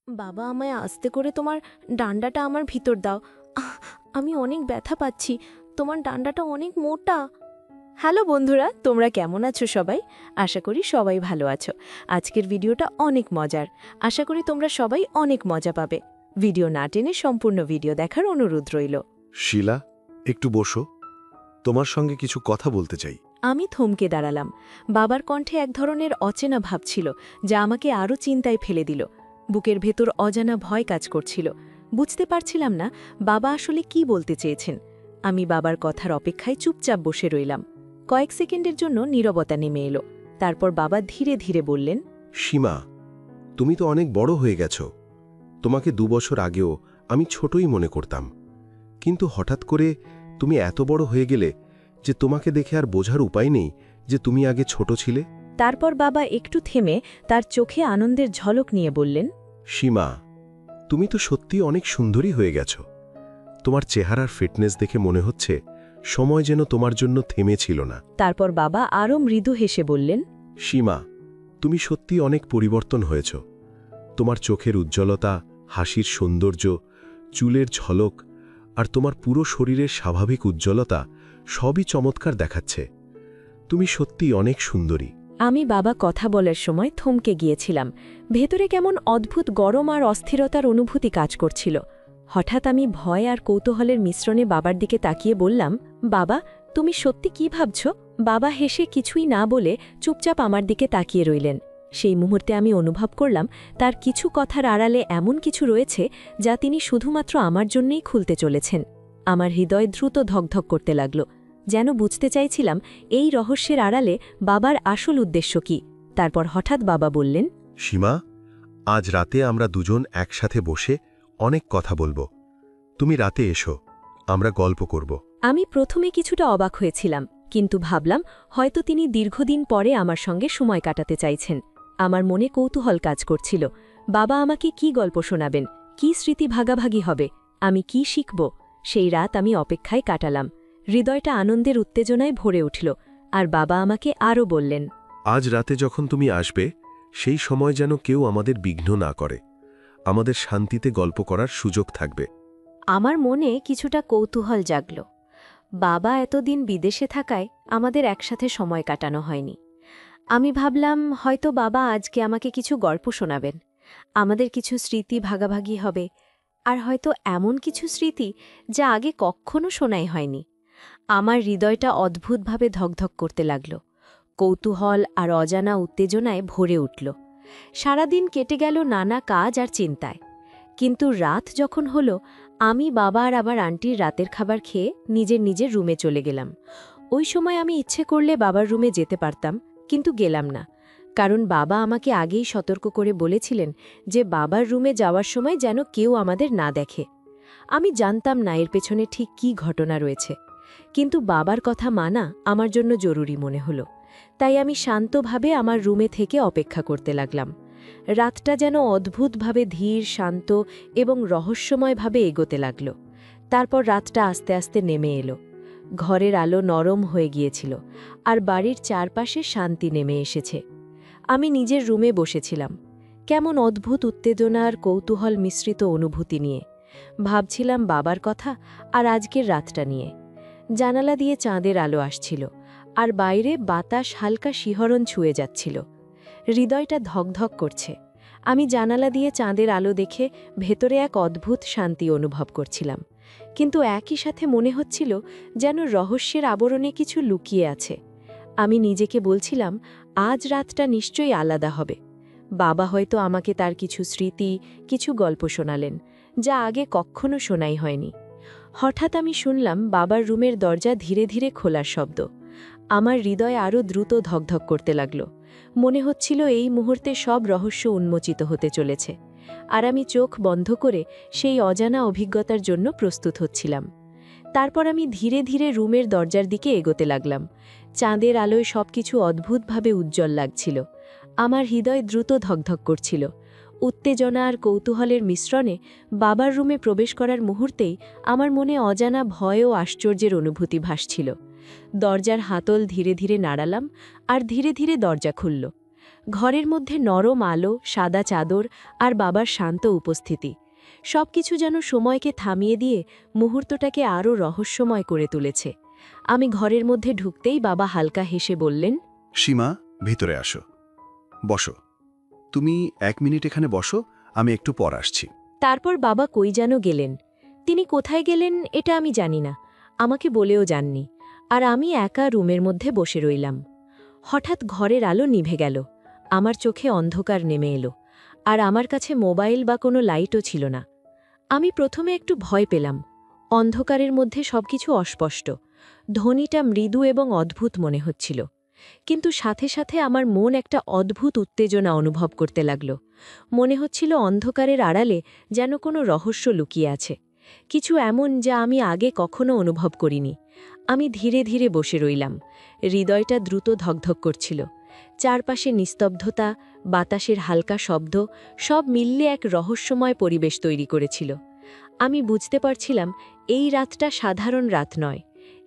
বাবা আমায় আস্তে করে তোমার ডান্ডাটা আমার ভিতর দাও। আমি অনেক ব্যথা পাচ্ছি, তোমার ডান্ডাটা অনেক মোটা। হ্যালো বন্ধুরা, তোমরা কেমন আছো সবাই? আশা করি সবাই ভালো আছো। আজকের ভিডিওটা অনেক মজার, আশা করি তোমরা সবাই অনেক মজা পাবে। ভিডিও না টেনে সম্পূর্ণ ভিডিও দেখার অনুরোধ রইল। শিলা, একটু বসো, তোমার সঙ্গে কিছু কথা বলতে চাই। আমি থমকে দাঁড়ালাম। বাবার কণ্ঠে এক ধরনের অচেনা ভাব ছিল, যা আমাকে আরও চিন্তায় ফেলে দিল। বুকের ভেতর অজানা ভয় কাজ করছিল। বুঝতে পারছিলাম না বাবা আসলে কি বলতে চেয়েছেন। আমি বাবার কথার অপেক্ষায় চুপচাপ বসে রইলাম। কয়েক সেকেন্ডের জন্য নীরবতা নেমে এলো। তারপর বাবা ধীরে ধীরে বললেন, সীমা, তুমি তো অনেক বড় হয়ে গেছ। তোমাকে 2 বছর আগেও আমি ছোটই মনে করতাম, কিন্তু হঠাৎ করে তুমি এত বড় হয়ে গেলে যে তোমাকে দেখে আর বোঝার উপায় নেই যে তুমি আগে ছোট ছিলে। তারপর বাবা একটু থেমে তার চোখে আনন্দের ঝলক নিয়ে বললেন, সীমা, তুমি তো সত্যি অনেক সুন্দরী হয়ে গেছ। তোমার চেহারার ফিটনেস দেখে মনে হচ্ছে সময় যেন তোমার জন্য থেমেছিল না। তারপর বাবা আরও মৃদু হেসে বললেন, সীমা, তুমি সত্যি অনেক পরিবর্তন হয়েছ। তোমার চোখের উজ্জ্বলতা, হাসির সৌন্দর্য, চুলের ঝলক আর তোমার পুরো শরীরের স্বাভাবিক উজ্জ্বলতা সবই চমৎকার দেখাচ্ছে। তুমি সত্যি অনেক সুন্দরী। আমি বাবা কথা বলার সময় থমকে গিয়েছিলাম। ভেতরে কেমন অদ্ভুত গরম আর অস্থিরতার অনুভূতি কাজ করছিল। হঠাৎ আমি ভয় আর কৌতূহলের মিশ্রণে বাবার দিকে তাকিয়ে বললাম, বাবা, তুমি সত্যি কি ভাবছ? বাবা হেসে কিছুই না বলে চুপচাপ আমার দিকে তাকিয়ে রইলেন। সেই মুহূর্তে আমি অনুভব করলাম তার কিছু কথার আড়ালে এমন কিছু রয়েছে যা তিনি শুধুমাত্র আমার জন্যই খুলতে চলেছেন। আমার হৃদয় দ্রুত ধকধক করতে লাগল, যেন বুঝতে চাইছিলাম এই রহস্যের আড়ালে বাবার আসল উদ্দেশ্য কি। তারপর হঠাৎ বাবা বললেন, সীমা, আজ রাতে আমরা দুজন একসাথে বসে অনেক কথা বলবো। তুমি রাতে এসো, আমরা গল্প করব। আমি প্রথমে কিছুটা অবাক হয়েছিলাম, কিন্তু ভাবলাম হয়তো তিনি দীর্ঘদিন পরে আমার সঙ্গে সময় কাটাতে চাইছেন। আমার মনে কৌতূহল কাজ করছিল। বাবা আমাকে কি গল্প শোনাবেন, কি স্মৃতি ভাগাভাগি হবে, আমি কি শিখব? সেই রাত আমি অপেক্ষায় কাটালাম। হৃদয়টা আনন্দের উত্তেজনায় ভরে উঠল। আর বাবা আমাকে আরও বললেন, আজ রাতে যখন তুমি আসবে, সেই সময় যেন কেউ আমাদের বিঘ্ন না করে। আমাদের শান্তিতে গল্প করার সুযোগ থাকবে। আমার মনে কিছুটা কৌতূহল জাগল। বাবা এতদিন বিদেশে থাকায় আমাদের একসাথে সময় কাটানো হয়নি। আমি ভাবলাম হয়তো বাবা আজকে আমাকে কিছু গল্প শোনাবেন, আমাদের কিছু স্মৃতি ভাগাভাগি হবে, আর হয়তো এমন কিছু স্মৃতি যা আগে কখনো শোনাই হয়নি। আমার হৃদয়টা অদ্ভুতভাবে ধকধক করতে লাগল। কৌতূহল আর অজানা উত্তেজনায় ভরে উঠল। সারাদিন কেটে গেল নানা কাজ আর চিন্তায়। কিন্তু রাত যখন হলো, আমি বাবা আর আবার আন্টির রাতের খাবার খেয়ে নিজের নিজের রুমে চলে গেলাম। ওই সময় আমি ইচ্ছে করলে বাবার রুমে যেতে পারতাম, কিন্তু গেলাম না। কারণ বাবা আমাকে আগেই সতর্ক করে বলেছিলেন যে বাবার রুমে যাওয়ার সময় যেন কেউ আমাদের না দেখে। আমি জানতাম না এর পেছনে ঠিক কী ঘটনা রয়েছে, কিন্তু বাবার কথা মানা আমার জন্য জরুরি মনে হলো। তাই আমি শান্তভাবে আমার রুমে থেকে অপেক্ষা করতে লাগলাম। রাতটা যেন অদ্ভুতভাবে ধীর, শান্ত এবং রহস্যময়ভাবে এগোতে লাগল। তারপর রাতটা আস্তে আস্তে নেমে এলো। ঘরের আলো নরম হয়ে গিয়েছিল, আর বাড়ির চারপাশে শান্তি নেমে এসেছে। আমি নিজের রুমে বসেছিলাম, কেমন অদ্ভুত উত্তেজনা আর কৌতূহল মিশ্রিত অনুভূতি নিয়ে। ভাবছিলাম বাবার কথা আর আজকের রাতটা নিয়ে। জানালা দিয়ে চাঁদের আলো আসছিল, আর বাইরে বাতাস হালকা শিহরণ ছুঁয়ে যাচ্ছিল। হৃদয়টা ধকধক করছে। আমি জানালা দিয়ে চাঁদের আলো দেখে ভেতরে এক অদ্ভুত শান্তি অনুভব করছিলাম, কিন্তু একই সাথে মনে হচ্ছিল যেন রহস্যের আবরণে কিছু লুকিয়ে আছে। আমি নিজেকে বলছিলাম আজ রাতটা নিশ্চয়ই আলাদা হবে। বাবা হয়তো আমাকে তার কিছু স্মৃতি, কিছু গল্প শোনালেন, যা আগে কখনো শোনাই হয়নি। হঠাৎ আমি শুনলাম বাবার রুমের দরজা ধীরে ধীরে খোলার শব্দ। আমার হৃদয় আরও দ্রুত ধকধক করতে লাগল। মনে হচ্ছিল এই মুহূর্তে সব রহস্য উন্মোচিত হতে চলেছে, আর আমি চোখ বন্ধ করে সেই অজানা অভিজ্ঞতার জন্য প্রস্তুত হচ্ছিলাম। তারপর আমি ধীরে ধীরে রুমের দরজার দিকে এগোতে লাগলাম। চাঁদের আলোয় সবকিছু অদ্ভুতভাবে উজ্জ্বল লাগছিল। আমার হৃদয় দ্রুত ধকধক করছিল। উত্তেজনা আর কৌতূহলের মিশ্রণে বাবার রুমে প্রবেশ করার মুহূর্তেই আমার মনে অজানা ভয় ও আশ্চর্যের অনুভূতি ভাসছিল। দরজার হাতল ধীরে ধীরে নাড়ালাম, আর ধীরে ধীরে দরজা খুলল। ঘরের মধ্যে নরম আলো, সাদা চাদর আর বাবার শান্ত উপস্থিতি সবকিছু যেন সময়কে থামিয়ে দিয়ে মুহূর্তটাকে আরও রহস্যময় করে তুলেছে। আমি ঘরের মধ্যে ঢুকতেই বাবা হালকা হেসে বললেন, সীমা, ভিতরে আসো। বসো। তুমি 1 মিনিট এখানে বসো, আমি একটু পর আসছি। তারপর বাবা কই যেন গেলেন। তিনি কোথায় গেলেন এটা আমি জানি না, আমাকে বলেও যাননি। আর আমি একা রুমের মধ্যে বসে রইলাম। হঠাৎ ঘরের আলো নিভে গেল, আমার চোখে অন্ধকার নেমে এলো, আর আমার কাছে মোবাইল বা কোনো লাইটও ছিল না। আমি প্রথমে একটু ভয় পেলাম। অন্ধকারের মধ্যে সবকিছু অস্পষ্ট, ধ্বনিটা মৃদু এবং অদ্ভুত মনে হচ্ছিল। কিন্তু সাথে সাথে আমার মন একটা অদ্ভুত উত্তেজনা অনুভব করতে লাগল। মনে হচ্ছিল অন্ধকারের আড়ালে যেন কোনো রহস্য লুকিয়ে আছে, কিছু এমন যা আমি আগে কখনো অনুভব করিনি। আমি ধীরে ধীরে বসে রইলাম, হৃদয়টা দ্রুত ধকধক করছিল। চারপাশে নিস্তব্ধতা, বাতাসের হালকা শব্দ সব মিললে এক রহস্যময় পরিবেশ তৈরি করেছিল। আমি বুঝতে পারছিলাম এই রাতটা সাধারণ রাত নয়,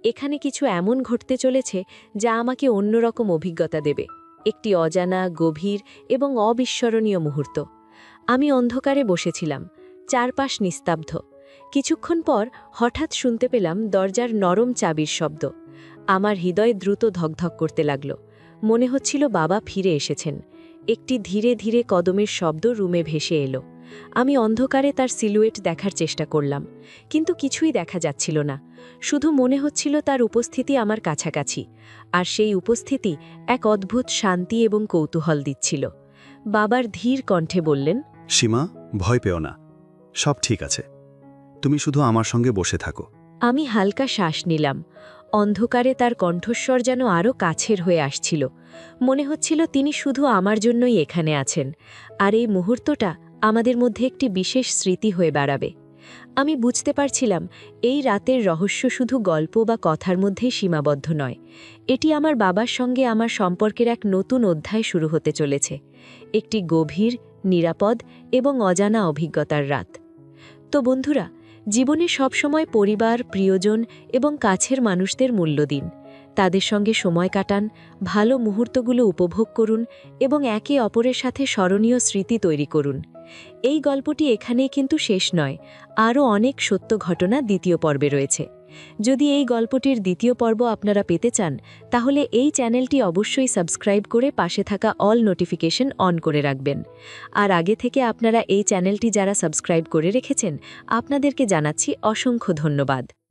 এখানে কিছু এমন ঘটতে চলেছে যা আমাকে অন্যরকম অভিজ্ঞতা দেবে, একটি অজানা, গভীর এবং অবিস্মরণীয় মুহূর্ত। আমি অন্ধকারে বসেছিলাম, চারপাশ নিস্তব্ধ। কিছুক্ষণ পর হঠাৎ শুনতে পেলাম দরজার নরম চাবির শব্দ। আমার হৃদয় দ্রুত ধকধক করতে লাগল, মনে হচ্ছিল বাবা ফিরে এসেছেন। একটি ধীরে ধীরে কদমের শব্দ রুমে ভেসে এলো। আমি অন্ধকারে তার সিলুয়েট দেখার চেষ্টা করলাম, কিন্তু কিছুই দেখা যাচ্ছিল না। শুধু মনে হচ্ছিল তার উপস্থিতি আমার কাছাকাছি, আর সেই উপস্থিতি এক অদ্ভুত শান্তি এবং কৌতূহল দিচ্ছিল। বাবার ধীর কণ্ঠে বললেন, সীমা, ভয় পেও না, সব ঠিক আছে। তুমি শুধু আমার সঙ্গে বসে থাকো। আমি হালকা শ্বাস নিলাম। অন্ধকারে তার কণ্ঠস্বর যেন আরও কাছের হয়ে আসছিল। মনে হচ্ছিল তিনি শুধু আমার জন্যই এখানে আছেন, আর এই মুহূর্তটা আমাদের মধ্যে একটি বিশেষ স্মৃতি হয়ে দাঁড়াবে। আমি বুঝতে পারছিলাম এই রাতের রহস্য শুধু গল্প বা কথার মধ্যেই সীমাবদ্ধ নয়, এটি আমার বাবার সঙ্গে আমার সম্পর্কের এক নতুন অধ্যায় শুরু হতে চলেছে, একটি গভীর, নিরাপদ এবং অজানা অভিজ্ঞতার রাত। তো বন্ধুরা, জীবনে সবসময় পরিবার, প্রিয়জন এবং কাছের মানুষদের মূল্য দিন। তাদের সঙ্গে সময় কাটান, ভালো মুহূর্তগুলো উপভোগ করুন এবং একে অপরের সাথে স্মরণীয় স্মৃতি তৈরি করুন। এই গল্পটি এখানেই কিন্তু শেষ নয়, আরও অনেক সত্য ঘটনা দ্বিতীয় পর্বে রয়েছে। যদি এই গল্পটির দ্বিতীয় পর্ব আপনারা পেতে চান, তাহলে এই চ্যানেলটি অবশ্যই সাবস্ক্রাইব করে পাশে থাকা অল নোটিফিকেশন অন করে রাখবেন। আর আগে থেকে আপনারা এই চ্যানেলটি যারা সাবস্ক্রাইব করে রেখেছেন, আপনাদেরকে জানাচ্ছি অসংখ্য ধন্যবাদ।